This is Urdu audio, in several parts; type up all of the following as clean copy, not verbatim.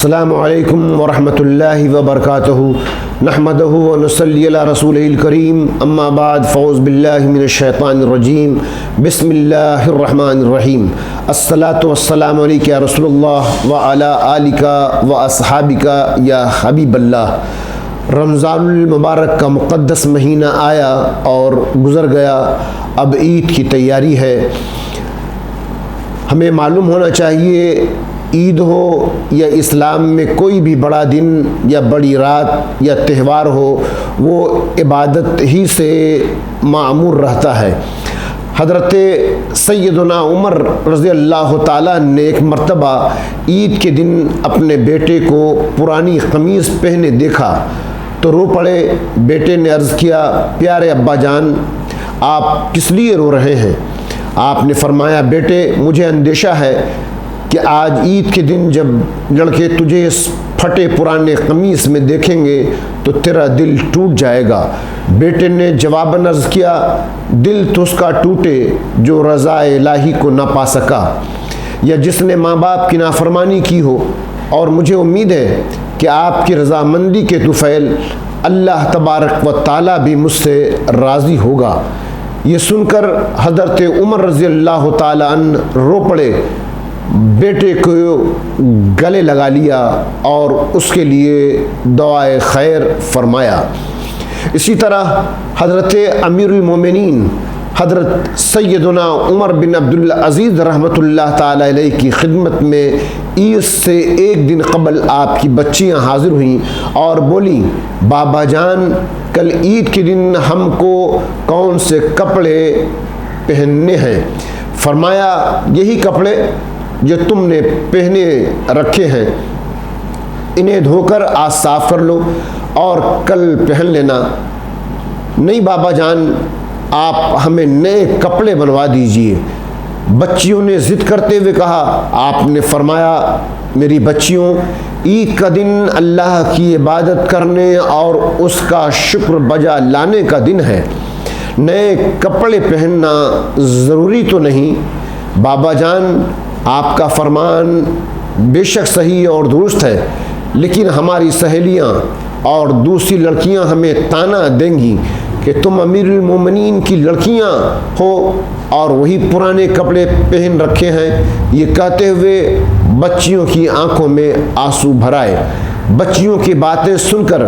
السلام علیکم ورحمۃ اللہ وبرکاتہ نحمدہ ونصلی علی رسولہ الکریم اما بعد فاعوذ باللہ من الشیطان الرجیم بسم اللہ الرحمن الرحیم الصلاۃ والسلام علیک یا رسول اللہ وعلی آلک واصحابک یا حبیب اللہ۔ رمضان المبارک کا مقدس مہینہ آیا اور گزر گیا، اب عید کی تیاری ہے۔ ہمیں معلوم ہونا چاہیے عید ہو یا اسلام میں کوئی بھی بڑا دن یا بڑی رات یا تہوار ہو، وہ عبادت ہی سے معمور رہتا ہے۔ حضرت سیدنا عمر رضی اللہ تعالیٰ نے ایک مرتبہ عید کے دن اپنے بیٹے کو پرانی قمیص پہنے دیکھا تو رو پڑے۔ بیٹے نے عرض کیا، پیارے ابا جان، آپ کس لیے رو رہے ہیں؟ آپ نے فرمایا، بیٹے مجھے اندیشہ ہے کہ آج عید کے دن جب لڑکے تجھے اس پھٹے پرانے قمیص میں دیکھیں گے تو تیرا دل ٹوٹ جائے گا۔ بیٹے نے جواباً عرض کیا، دل تو اس کا ٹوٹے جو رضا الہی کو نہ پا سکا یا جس نے ماں باپ کی نافرمانی کی ہو، اور مجھے امید ہے کہ آپ کی رضامندی کے طفیل اللہ تبارک و تعالیٰ بھی مجھ سے راضی ہوگا۔ یہ سن کر حضرت عمر رضی اللہ تعالیٰ عنہ رو پڑے، بیٹے کو گلے لگا لیا اور اس کے لیے دعائے خیر فرمایا۔ اسی طرح حضرت امیر المومنین حضرت سیدنا عمر بن عبدالعزیز رحمۃ اللہ تعالی علیہ کی خدمت میں عید سے ایک دن قبل آپ کی بچیاں حاضر ہوئیں اور بولیں، بابا جان کل عید کے دن ہم کو کون سے کپڑے پہننے ہیں؟ فرمایا، یہی کپڑے جو تم نے پہنے رکھے ہیں، انہیں دھو کر آج صاف کر لو اور کل پہن لینا۔ نہیں بابا جان، آپ ہمیں نئے کپڑے بنوا دیجئے۔ بچیوں نے ضد کرتے ہوئے کہا۔ آپ نے فرمایا، میری بچیوں، عید کا دن اللہ کی عبادت کرنے اور اس کا شکر بجا لانے کا دن ہے، نئے کپڑے پہننا ضروری تو نہیں۔ بابا جان، آپ کا فرمان بے شک صحیح اور درست ہے، لیکن ہماری سہیلیاں اور دوسری لڑکیاں ہمیں طعنہ دیں گی کہ تم امیر المومنین کی لڑکیاں ہو اور وہی پرانے کپڑے پہن رکھے ہیں۔ یہ کہتے ہوئے بچیوں کی آنکھوں میں آنسو بھر آئے۔ بچیوں کی باتیں سن کر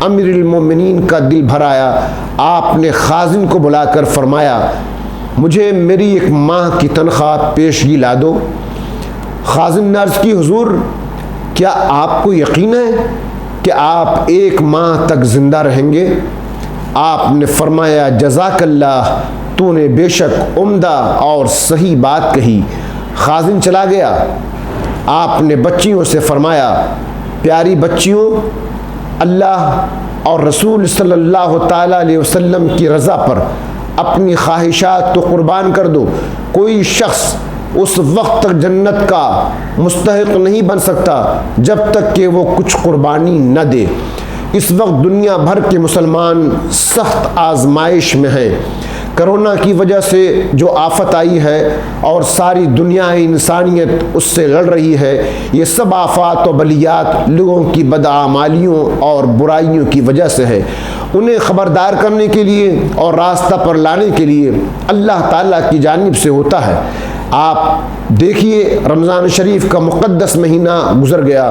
امیر المومنین کا دل بھر آیا۔ آپ نے خازن کو بلا کر فرمایا، مجھے میری ایک ماہ کی تنخواہ پیشگی لا دو۔ خازن نے عرض کی، حضور کیا آپ کو یقین ہے کہ آپ ایک ماہ تک زندہ رہیں گے؟ آپ نے فرمایا، جزاک اللہ، تو نے بے شک عمدہ اور صحیح بات کہی۔ خازن چلا گیا۔ آپ نے بچیوں سے فرمایا، پیاری بچیوں، اللہ اور رسول صلی اللہ تعالیٰ علیہ وسلم کی رضا پر اپنی خواہشات تو قربان کر دو۔ کوئی شخص اس وقت تک جنت کا مستحق نہیں بن سکتا جب تک کہ وہ کچھ قربانی نہ دے۔ اس وقت دنیا بھر کے مسلمان سخت آزمائش میں ہیں۔ کرونا کی وجہ سے جو آفت آئی ہے اور ساری دنیا انسانیت اس سے لڑ رہی ہے، یہ سب آفات و بلیات لوگوں کی بدعمالیوں اور برائیوں کی وجہ سے ہے۔ انہیں خبردار کرنے کے لیے اور راستہ پر لانے کے لیے اللہ تعالیٰ کی جانب سے ہوتا ہے۔ آپ دیکھیے، رمضان شریف کا مقدس مہینہ گزر گیا،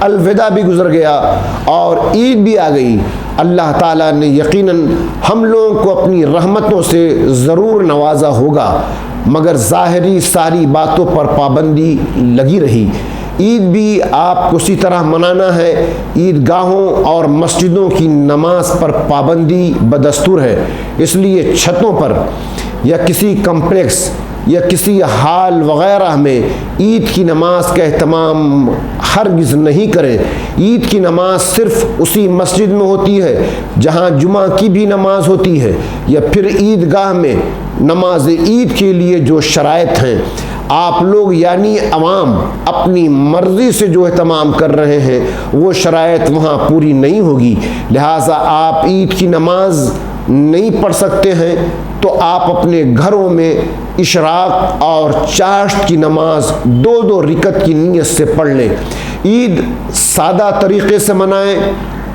الوداع بھی گزر گیا اور عید بھی آ گئی۔ اللہ تعالیٰ نے یقیناً ہم لوگوں کو اپنی رحمتوں سے ضرور نوازا ہوگا، مگر ظاہری ساری باتوں پر پابندی لگی رہی۔ عید بھی آپ کو اسی طرح منانا ہے۔ عید گاہوں اور مسجدوں کی نماز پر پابندی بدستور ہے، اس لیے چھتوں پر یا کسی کمپلیکس یا کسی ہال وغیرہ میں عید کی نماز کا اہتمام ہرگز نہیں کریں۔ عید کی نماز صرف اسی مسجد میں ہوتی ہے جہاں جمعہ کی بھی نماز ہوتی ہے، یا پھر عید گاہ میں نماز عید کے لیے جو شرائط ہیں۔ آپ لوگ یعنی عوام اپنی مرضی سے جو اہتمام کر رہے ہیں وہ شرائط وہاں پوری نہیں ہوگی، لہٰذا آپ عید کی نماز نہیں پڑھ سکتے ہیں تو آپ اپنے گھروں میں اشراق اور چاشت کی نماز 2 رکعت کی نیت سے پڑھ لیں۔ عید سادہ طریقے سے منائیں،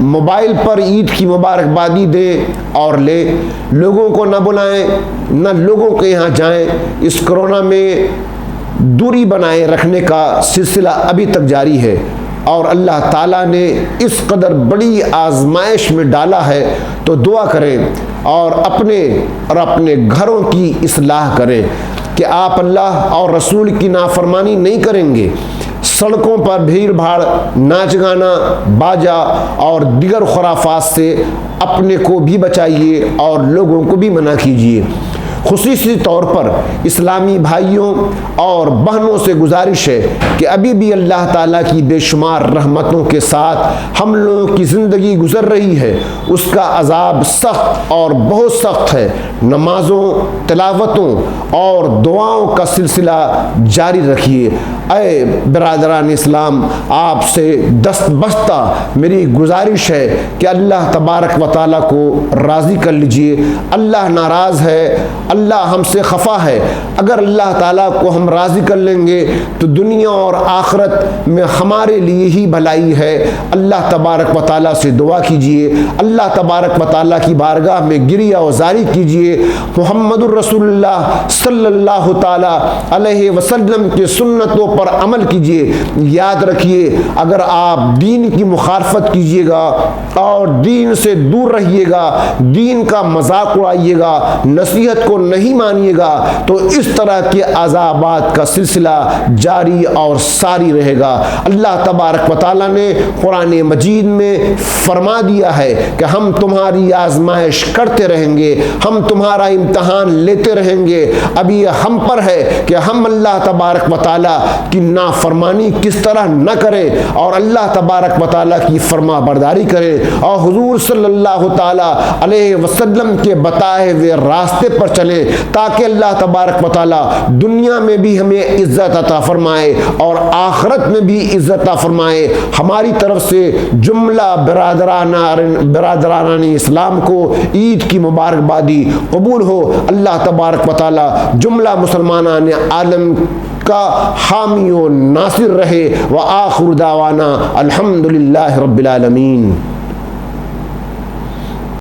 موبائل پر عید کی مبارکبادی دیں اور لوگوں کو نہ بلائیں، نہ لوگوں کے یہاں جائیں۔ اس کرونا میں دوری بنائے رکھنے کا سلسلہ ابھی تک جاری ہے، اور اللہ تعالیٰ نے اس قدر بڑی آزمائش میں ڈالا ہے تو دعا کریں اور اپنے گھروں کی اصلاح کریں کہ آپ اللہ اور رسول کی نافرمانی نہیں کریں گے۔ سڑکوں پر بھیڑ بھاڑ، ناچ گانا، باجا اور دیگر خرافات سے اپنے کو بھی بچائیے اور لوگوں کو بھی منع کیجیے۔ خصوصی طور پر اسلامی بھائیوں اور بہنوں سے گزارش ہے کہ ابھی بھی اللہ تعالیٰ کی بے شمار رحمتوں کے ساتھ ہم لوگوں کی زندگی گزر رہی ہے، اس کا عذاب سخت اور بہت سخت ہے۔ نمازوں، تلاوتوں اور دعاؤں کا سلسلہ جاری رکھیے۔ اے برادران اسلام، آپ سے دست بستہ میری گزارش ہے کہ اللہ تبارک و تعالیٰ کو راضی کر لیجئے۔ اللہ ناراض ہے، اللہ ہم سے خفا ہے۔ اگر اللہ تعالیٰ کو ہم راضی کر لیں گے تو دنیا اور آخرت میں ہمارے لیے ہی بھلائی ہے۔ اللہ تبارک و تعالیٰ سے دعا کیجئے، اللہ تبارک و تعالیٰ کی بارگاہ میں گریہ وزاری کیجئے، محمد الرسول اللہ صلی اللہ تعالیٰ علیہ وسلم کے سنتوں پر عمل کیجئے۔ یاد رکھیے، اگر آپ دین کی مخالفت کیجئے گا اور دین سے دور رہیے گا، دین کا مذاق اڑائیے گا، نصیحت کو نہیں مانیے گا، تو اس طرح کے عذابات کا سلسلہ جاری اور ساری رہے گا۔ اللہ تبارک و تعالیٰ نے قرآن مجید میں فرما دیا ہے کہ ہم تمہاری آزمائش کرتے رہیں گے، ہم تمہارا امتحان لیتے رہیں گے۔ ابھی یہ ہم پر ہے کہ ہم اللہ تبارک و تعالیٰ کی نافرمانی کس طرح نہ کریں اور اللہ تبارک و تعالیٰ کی فرما برداری کریں اور حضور صلی اللہ تعالیٰ علیہ وسلم کے بتائے ہوئے راستے پر چلیں، تاکہ اللہ تبارک و تعالیٰ دنیا میں بھی ہمیں عزت عطا فرمائے اور آخرت میں بھی عزت عطا فرمائے۔ ہماری طرف سے جملہ برادران اسلام کو عید کی مبارکبادی قبول ہو۔ اللہ تبارک و تعالیٰ جملہ مسلمانان عالم کا حامی و ناصر رہے۔ وآخر دعوانا الحمدللہ رب العالمین۔